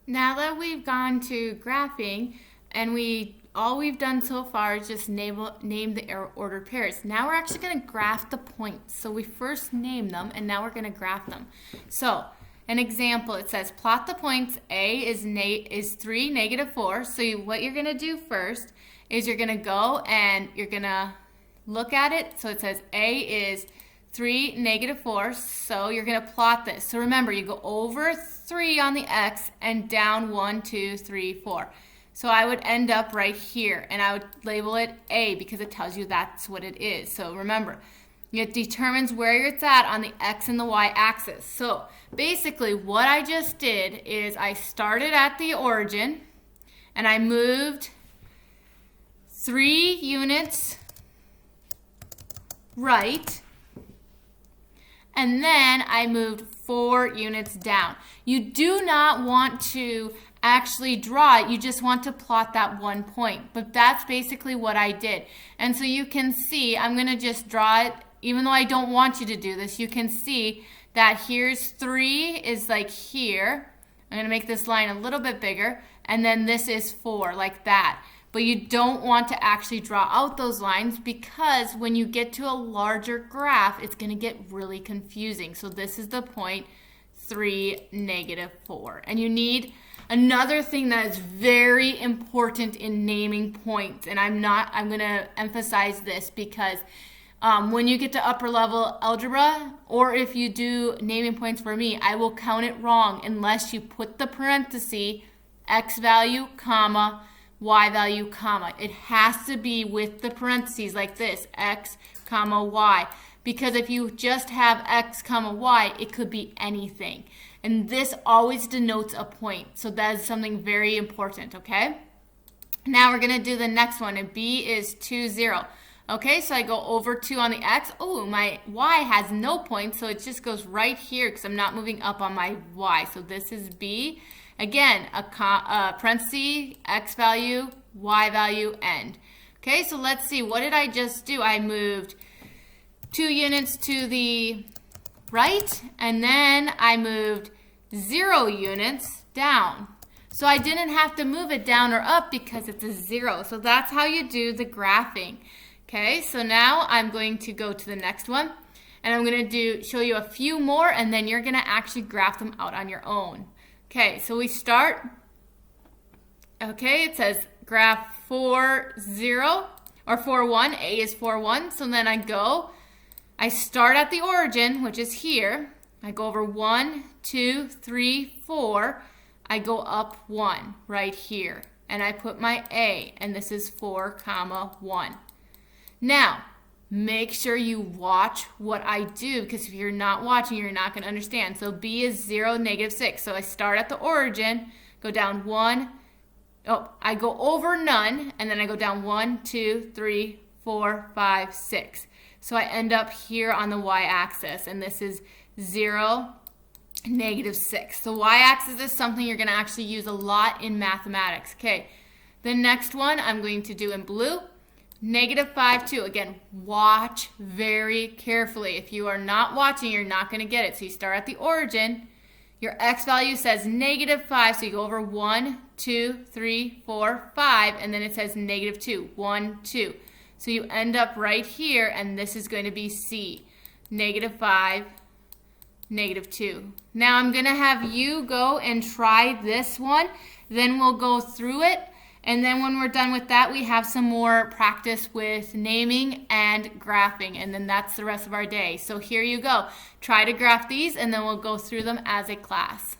Now that we've gone to graphing and all we've done so far is just name the ordered pairs. Now we're actually going to graph the points. So we first name them and now we're going to graph them. So an example, it says plot the points. A is 3, negative 4. So what you're going to do first is you're going to go and you're going to look at it. So it says A is 3, negative 4, so you're going to plot this. So remember, you go over 3 on the x and down 1, 2, 3, 4. So I would end up right here, and I would label it A because it tells you that's what it is. So remember, it determines where it's at on the x and the y axis. So basically what I just did is I started at the origin, and I moved 3 units right, and then I moved 4 units down. You do not want to actually draw it, you just want to plot that one point. But that's basically what I did. And so you can see, I'm going to just draw it, even though I don't want you to do this, you can see that here's 3 is like here. I'm going to make this line a little bit bigger, and then this is 4, like that. But you don't want to actually draw out those lines because when you get to a larger graph, it's going to get really confusing. So this is the point 3, negative 4. And you need another thing that is very important in naming points. And I'm going to emphasize this because when you get to upper level algebra, or if you do naming points for me, I will count it wrong unless you put the parenthesis, x value, comma, y value, comma. It has to be with the parentheses like this, x, comma, y. Because if you just have x, comma, y, it could be anything. And this always denotes a point. So that is something very important, okay? Now we're going to do the next one, and b is 2, 0. Okay, so I go over 2 on the x. Oh, my y has no point, so it just goes right here because I'm not moving up on my y. So this is b. Again, a parenthesis, x value, y value, end. Okay, so let's see. What did I just do? I moved 2 units to the right, and then I moved 0 units down. So I didn't have to move it down or up because it's a 0. So that's how you do the graphing. Okay, so now I'm going to go to the next one, and I'm going to show you a few more, and then you're going to actually graph them out on your own. Okay, so we start, okay, it says graph 4, 0, or 4, 1, A is 4, 1, so then I start at the origin, which is here, I go over 1, 2, 3, 4, I go up 1, right here, and I put my A, and this is 4, comma, 1. Now, make sure you watch what I do, because if you're not watching, you're not going to understand. So B is 0, negative 6. So I start at the origin, go down 1. Oh, I go over none, and then I go down 1, 2, 3, 4, 5, 6. So I end up here on the y-axis, and this is 0, negative 6. The y-axis is something you're going to actually use a lot in mathematics. Okay, the next one I'm going to do in blue. Negative 5, 2. Again, watch very carefully. If you are not watching, you're not going to get it. So you start at the origin. Your x value says negative 5, so you go over 1, 2, 3, 4, 5, and then it says negative 2, 1, 2. So you end up right here, and this is going to be C, negative 5, negative 2. Now I'm going to have you go and try this one. Then we'll go through it. And then when we're done with that, we have some more practice with naming and graphing, and then that's the rest of our day. So here you go. Try to graph these, and then we'll go through them as a class.